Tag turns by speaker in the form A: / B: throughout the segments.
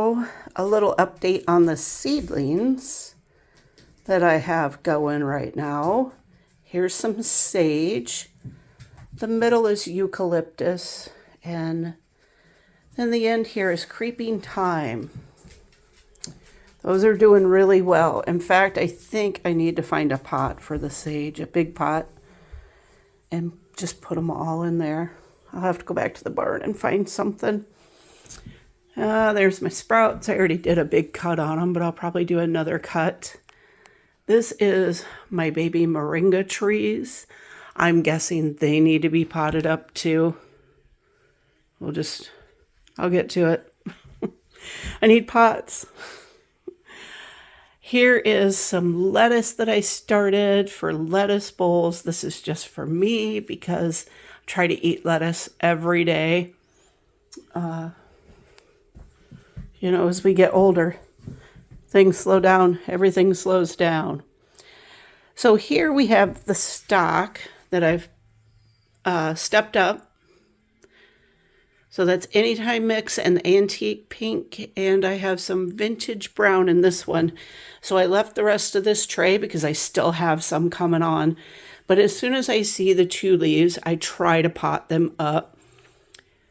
A: So, a little update on the seedlings that I have going right now. Here's some sage. The middle is eucalyptus, and then the end here is creeping thyme. Those are doing really well. In fact, I think I need to find a pot for the sage, a big pot, and just put them all in there. I'll have to go back to the barn and find something. There's my sprouts. I already did a big cut on them, but I'll probably do another cut. This is my baby moringa trees. I'm guessing they need to be potted up too. I'll get to it. I need pots. Here is some lettuce that I started for lettuce bowls. This is just for me because I try to eat lettuce every day. As we get older, things slow down, everything slows down. So here we have the stock that I've stepped up. So that's Anytime Mix and Antique Pink, and I have some Vintage Brown in this one. So I left the rest of this tray because I still have some coming on. But as soon as I see the 2 leaves, I try to pot them up.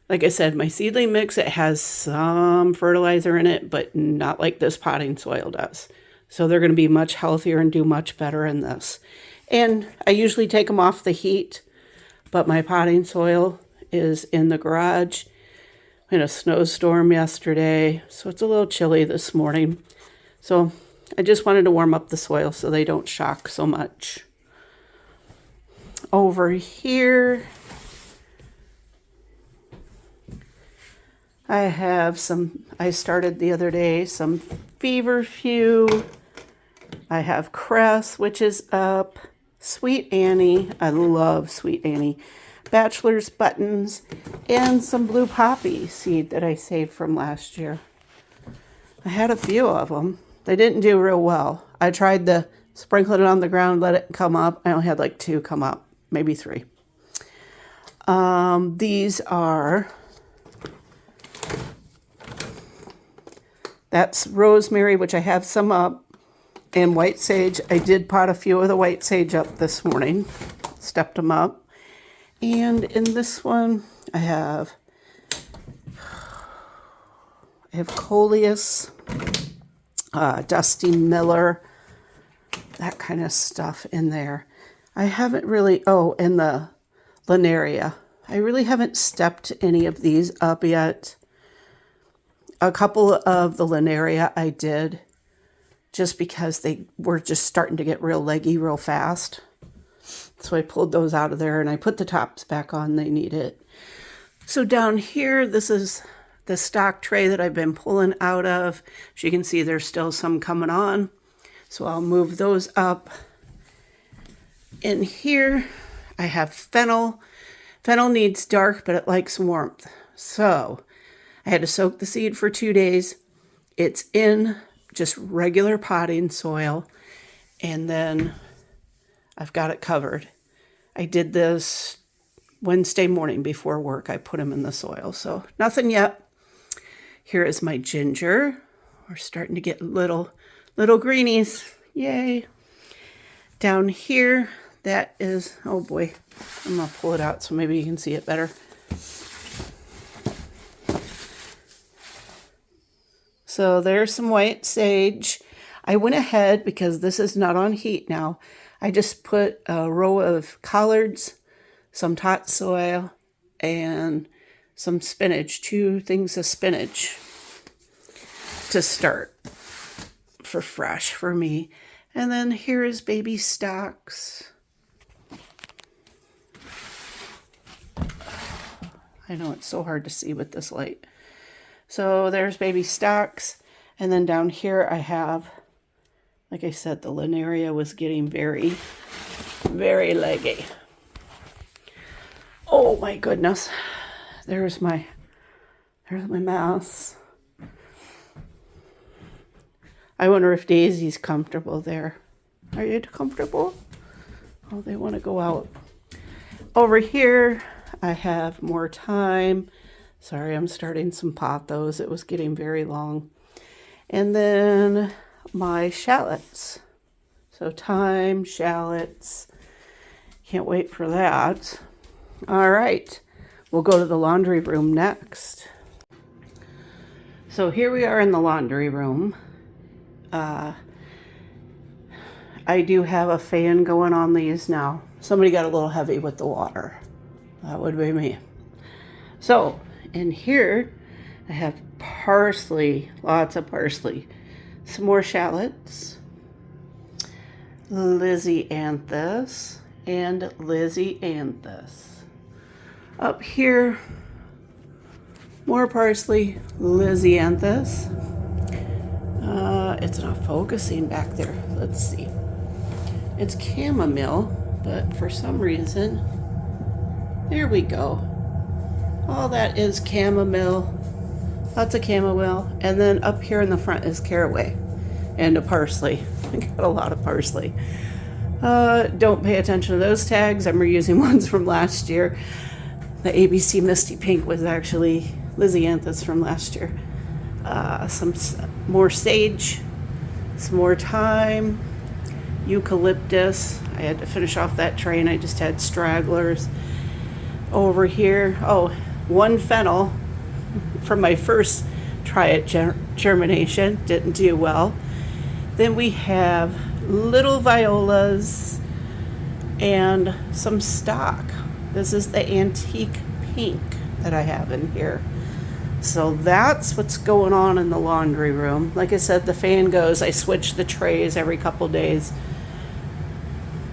A: Like I said, my seedling mix, it has some fertilizer in it, but not like this potting soil does. So they're going to be much healthier and do much better in this. And I usually take them off the heat, but my potting soil is in the garage. We had a snowstorm yesterday, so it's a little chilly this morning. So I just wanted to warm up the soil so they don't shock so much. Over here, I have I started the other day, some feverfew. I have cress, which is up. Sweet Annie, I love Sweet Annie. Bachelor's buttons, and some blue poppy seed that I saved from last year. I had a few of them. They didn't do real well. I tried to sprinkle it on the ground, let it come up. I only had like 2 come up, maybe 3. These are... That's rosemary, which I have some up, and white sage. I did pot a few of the white sage up this morning, stepped them up. And in this one, I have coleus, Dusty Miller, that kind of stuff in there. I haven't really, and the Linaria. I really haven't stepped any of these up yet. A couple of the Linaria I did just because they were just starting to get real leggy real fast. So I pulled those out of there and I put the tops back on. They need it. So down here, this is the stock tray that I've been pulling out of. As you can see, there's still some coming on. So I'll move those up. In here, I have fennel. Fennel needs dark, but it likes warmth. So I had to soak the seed for 2 days. It's in just regular potting soil. And then I've got it covered. I did this Wednesday morning before work. I put them in the soil. So nothing yet. Here is my ginger. We're starting to get little greenies. Yay. Down here, that is, oh boy, I'm going to pull it out so maybe you can see it better. So there's some white sage. I went ahead because this is not on heat now. I just put a row of collards, some topsoil, and some spinach, 2 things of spinach to start for fresh for me. And then here is baby stocks. I know it's so hard to see with this light. So there's baby stocks. And then down here I have, like I said, the Linaria was getting very, very leggy. Oh my goodness. There's my mouse. I wonder if Daisy's comfortable there. Are you comfortable? Oh, they want to go out. Over here, I have more thyme. Sorry, I'm starting some pothos. It was getting very long. And then my shallots. So thyme, shallots. Can't wait for that. All right, we'll go to the laundry room next. So here we are in the laundry room. I do have a fan going on these now. Somebody got a little heavy with the water. That would be me. So in here, I have parsley, lots of parsley, some more shallots, Lysianthus, and Lysianthus. Up here, more parsley, Lysianthus. It's not focusing back there. Let's see. It's chamomile, but for some reason, there we go. All that is chamomile, lots of chamomile, and then up here in the front is caraway and a parsley. I got a lot of parsley. Don't pay attention to those tags. I'm reusing ones from last year. The ABC Misty Pink was actually Lysianthus from last year. Some more sage, some more thyme, eucalyptus. I had to finish off that tray and I just had stragglers. Over here, oh, one fennel from my first try at germination, didn't do well. Then we have little violas and some stock. This is the antique pink that I have in here. So that's what's going on in the laundry room. Like I said, the fan goes. I switch the trays every couple days.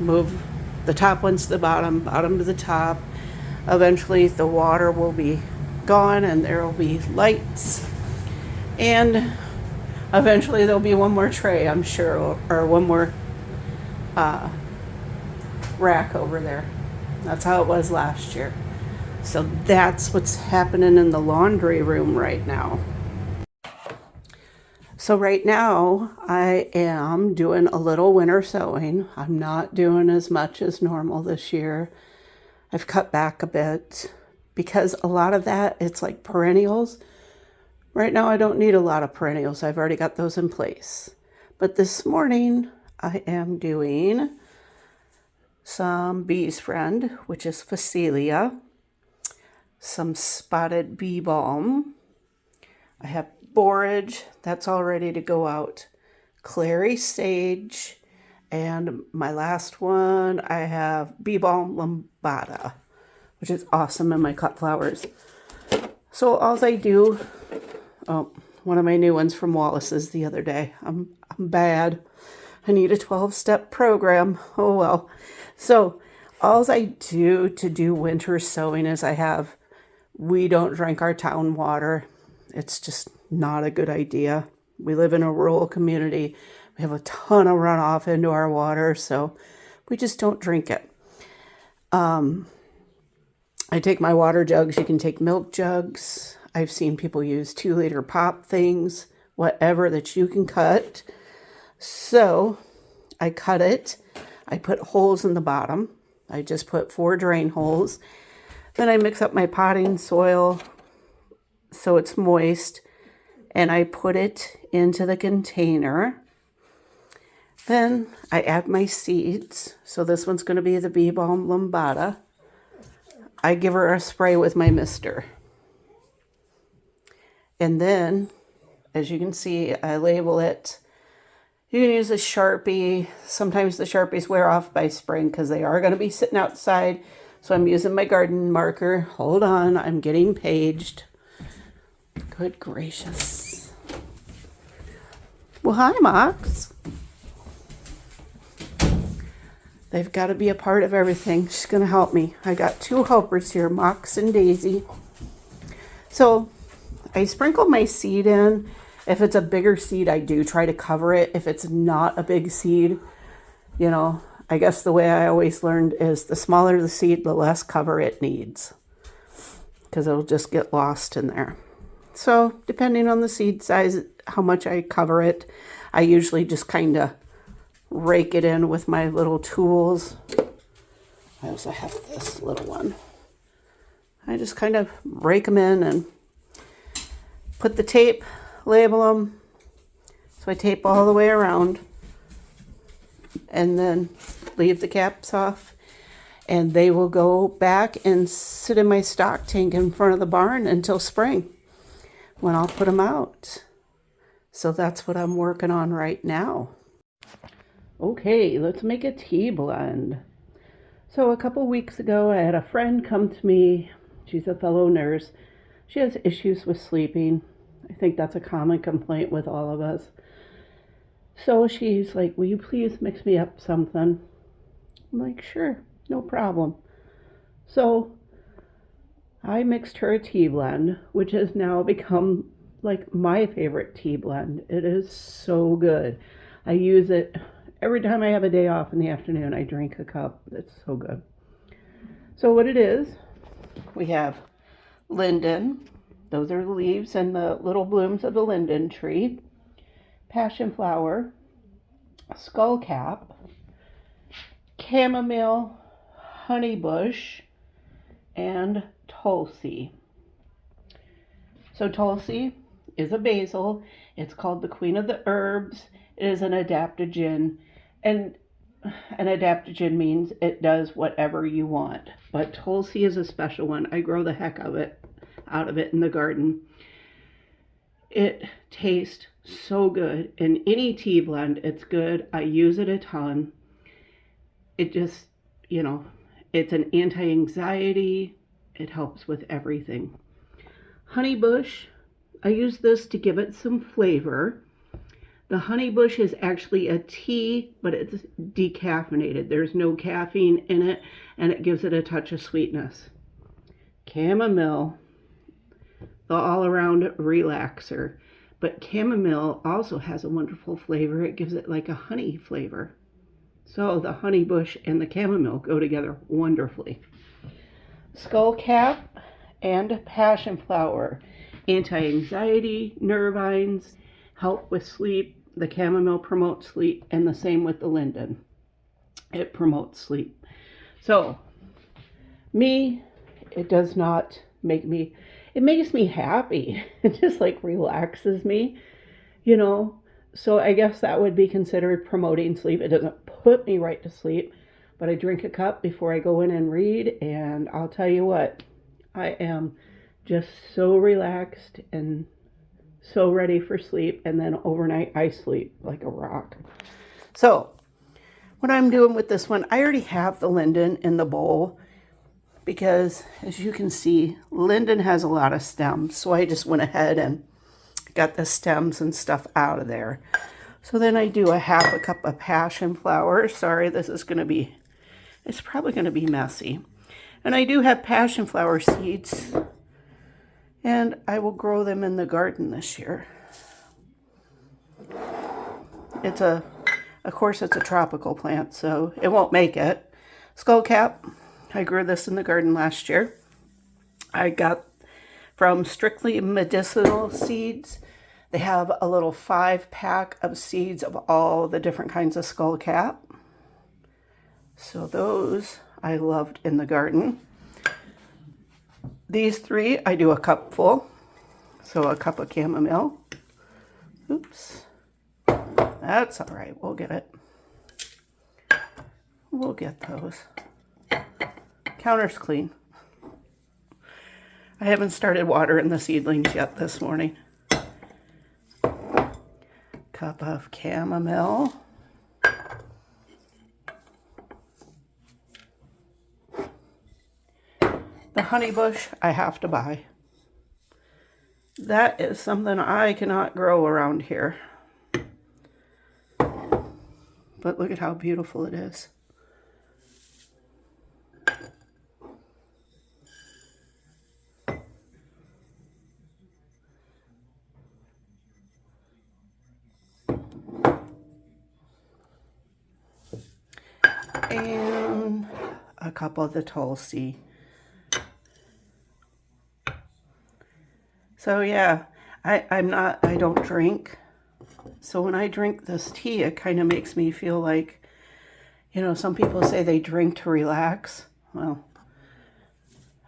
A: Move the top ones to the bottom, bottom to the top. Eventually the water will be gone and there will be lights. And eventually there'll be one more tray, I'm sure, or one more rack over there. That's how it was last year. So that's what's happening in the laundry room right now. So right now I am doing a little winter sowing. I'm not doing as much as normal this year. I've cut back a bit because a lot of that, it's like perennials. Right now I don't need a lot of perennials. I've already got those in place. But this morning I am doing some bee's friend, which is Phacelia, some spotted bee balm. I have borage, that's all ready to go out. Clary sage, and my last one, I have bee balm lambada, which is awesome in my cut flowers. So all I do, oh, one of my new ones from Wallace's the other day. I'm bad. I need a 12-step program. Oh well. So all I do to do winter sowing is we don't drink our town water. It's just not a good idea. We live in a rural community. We have a ton of runoff into our water, so we just don't drink it. I take my water jugs. You can take milk jugs. I've seen people use 2-liter pop things, whatever that you can cut. So I cut it. I put holes in the bottom. I just put 4 drain holes. Then I mix up my potting soil so it's moist, and I put it into the container. Then I add my seeds. So this one's going to be the bee balm lambada. I give her a spray with my mister. And then, as you can see, I label it. You can use a Sharpie. Sometimes the Sharpies wear off by spring because they are going to be sitting outside. So I'm using my garden marker. Hold on, I'm getting paged. Good gracious. Well, hi, Mox. They've got to be a part of everything. She's going to help me. I got 2 helpers here, Mox and Daisy. So I sprinkle my seed in. If it's a bigger seed, I do try to cover it. If it's not a big seed, you know, I guess the way I always learned is the smaller the seed, the less cover it needs, because it'll just get lost in there. So depending on the seed size, how much I cover it, I usually just kind of rake it in with my little tools. I also have this little one. I just kind of rake them in and put the tape, label them, So I tape all the way around and then leave the caps off, and they will go back and sit in my stock tank in front of the barn until spring when I'll put them out. So that's what I'm working on right now. Okay, let's make a tea blend. So a couple weeks ago, I had a friend come to me. She's a fellow nurse. She has issues with sleeping. I think that's a common complaint with all of us. So she's like, will you please mix me up something? I'm like, sure, no problem. So I mixed her a tea blend, which has now become like my favorite tea blend. It is so good. I use it every time I have a day off in the afternoon. I drink a cup. It's so good. So what it is, we have linden. Those are the leaves and the little blooms of the linden tree. Passion flower, skullcap, chamomile, honeybush, and tulsi. So tulsi is a basil. It's called the queen of the herbs. It is an adaptogen, and an adaptogen means it does whatever you want. But tulsi is a special one. I grow the heck out of it in the garden. It tastes so good. In any tea blend, it's good. I use it a ton. It just, it's an anti-anxiety. It helps with everything. Honeybush, I use this to give it some flavor. The honeybush is actually a tea, but it's decaffeinated. There's no caffeine in it, and it gives it a touch of sweetness. Chamomile, the all-around relaxer. But chamomile also has a wonderful flavor. It gives it like a honey flavor. So the honeybush and the chamomile go together wonderfully. Skullcap and passion flower. Anti-anxiety, nervines, help with sleep. The chamomile promotes sleep, and the same with the linden. It promotes sleep. So, it does not make me, it makes me happy. It just like relaxes me, So I guess that would be considered promoting sleep. It doesn't put me right to sleep, but I drink a cup before I go in and read, and I'll tell you what, I am just so relaxed and so ready for sleep, and then overnight I sleep like a rock. So what I'm doing with this one, I already have the linden in the bowl because, as you can see, linden has a lot of stems, so I just went ahead and got the stems and stuff out of there. So then I do a half a cup of passion flower. Sorry, it's probably going to be messy. And I do have passion flower seeds, and I will grow them in the garden this year. Of course, it's a tropical plant, so it won't make it. Skullcap, I grew this in the garden last year. I got from Strictly Medicinal Seeds. They have a little 5-pack of seeds of all the different kinds of skullcap. So those I loved in the garden. These 3, I do a cup full. So a cup of chamomile. Oops. That's all right. We'll get it. We'll get those. Counter's clean. I haven't started watering the seedlings yet this morning. Cup of chamomile. The honeybush I have to buy. That is something I cannot grow around here. But look at how beautiful it is. And a cup of the tulsi. So yeah, I don't drink. So when I drink this tea, it kind of makes me feel like, some people say they drink to relax. Well,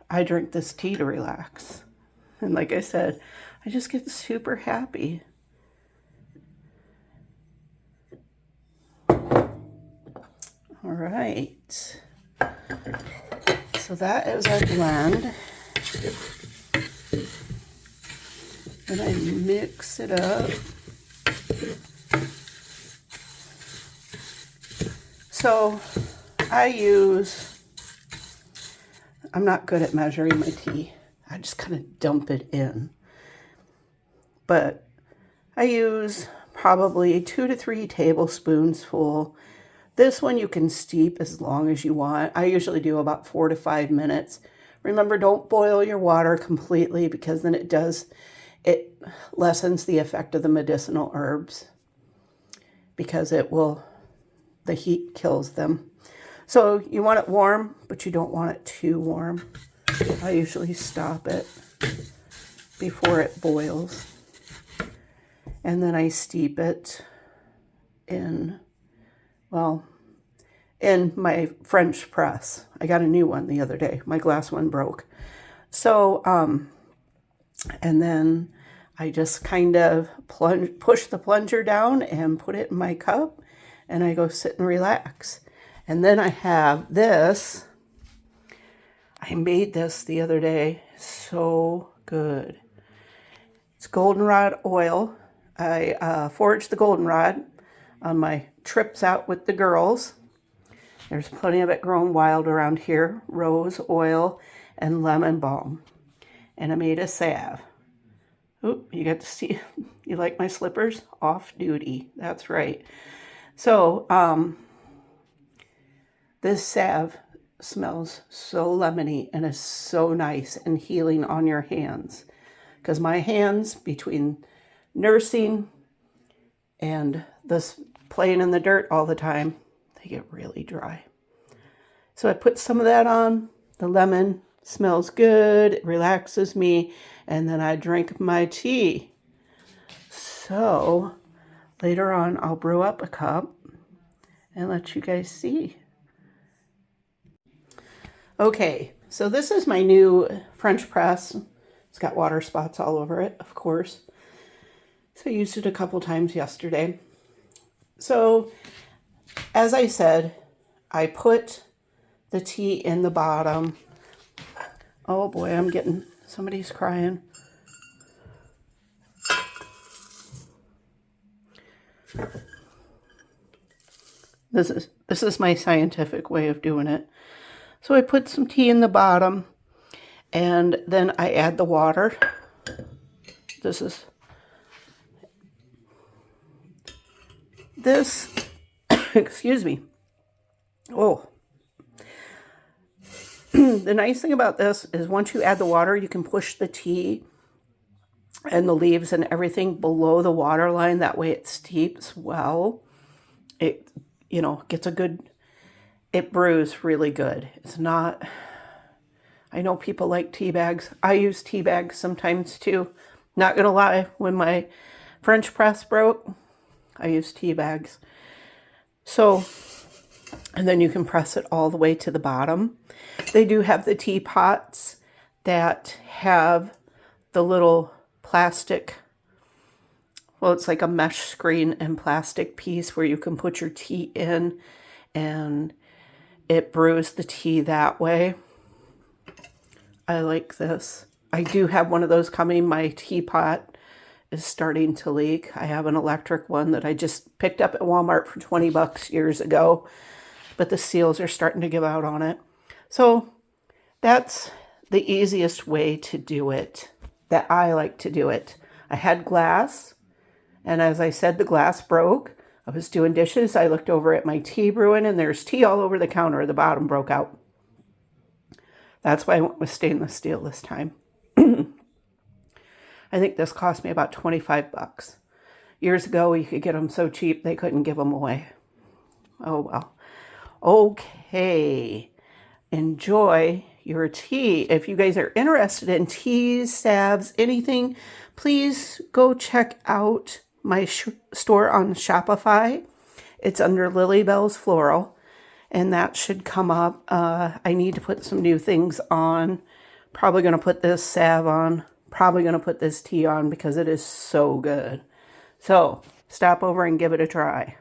A: I drink this tea to relax. And like I said, I just get super happy. All right. So that is our blend. And I mix it up. So I'm not good at measuring my tea. I just kind of dump it in. But I use probably 2 to 3 tablespoons full. This one you can steep as long as you want. I usually do about 4 to 5 minutes. Remember, don't boil your water completely because then it lessens the effect of the medicinal herbs because the heat kills them. So you want it warm, but you don't want it too warm. I usually stop it before it boils. And then I steep it in my French press. I got a new one the other day. My glass one broke. So, and then I just kind of push the plunger down and put it in my cup, and I go sit and relax. And then I have this. I made this the other day. So good. It's goldenrod oil. I foraged the goldenrod on my trips out with the girls. There's plenty of it growing wild around here. Rose oil and lemon balm. And I made a salve. Oop, you got to see. You like my slippers? Off duty. That's right. So, this salve smells so lemony and is so nice and healing on your hands. Because my hands, between nursing and this playing in the dirt all the time, they get really dry. So I put some of that on. The lemon smells good. It relaxes me. And then I drink my tea. So later on, I'll brew up a cup and let you guys see. Okay, so this is my new French press. It's got water spots all over it, of course. So I used it a couple times yesterday. So, as I said, I put the tea in the bottom. Oh boy, somebody's crying. This is my scientific way of doing it. So I put some tea in the bottom, and then I add the water. Excuse me. Oh. The nice thing about this is once you add the water, you can push the tea and the leaves and everything below the water line. That way it steeps well. It, it brews really good. It's not, I know people like tea bags. I use tea bags sometimes too. Not gonna lie, when my French press broke, I used tea bags. So, and then you can press it all the way to the bottom. They do have the teapots that have the little plastic, well, it's like a mesh screen and plastic piece where you can put your tea in and it brews the tea that way. I like this. I do have one of those coming. My teapot is starting to leak. I have an electric one that I just picked up at Walmart for 20 bucks years ago, but the seals are starting to give out on it. So that's the easiest way to do it, that I like to do it. I had glass, and as I said, the glass broke. I was doing dishes. I looked over at my tea brewing, and there's tea all over the counter. The bottom broke out. That's why I went with stainless steel this time. I think this cost me about 25 bucks. Years ago, you could get them so cheap, they couldn't give them away. Oh, well. Okay. Enjoy your tea. If you guys are interested in teas, salves, anything, please go check out my store on Shopify. It's under Lily Bell's Floral, and that should come up. I need to put some new things on. Probably going to put this salve on. Probably going to put this tea on because it is so good. So stop over and give it a try.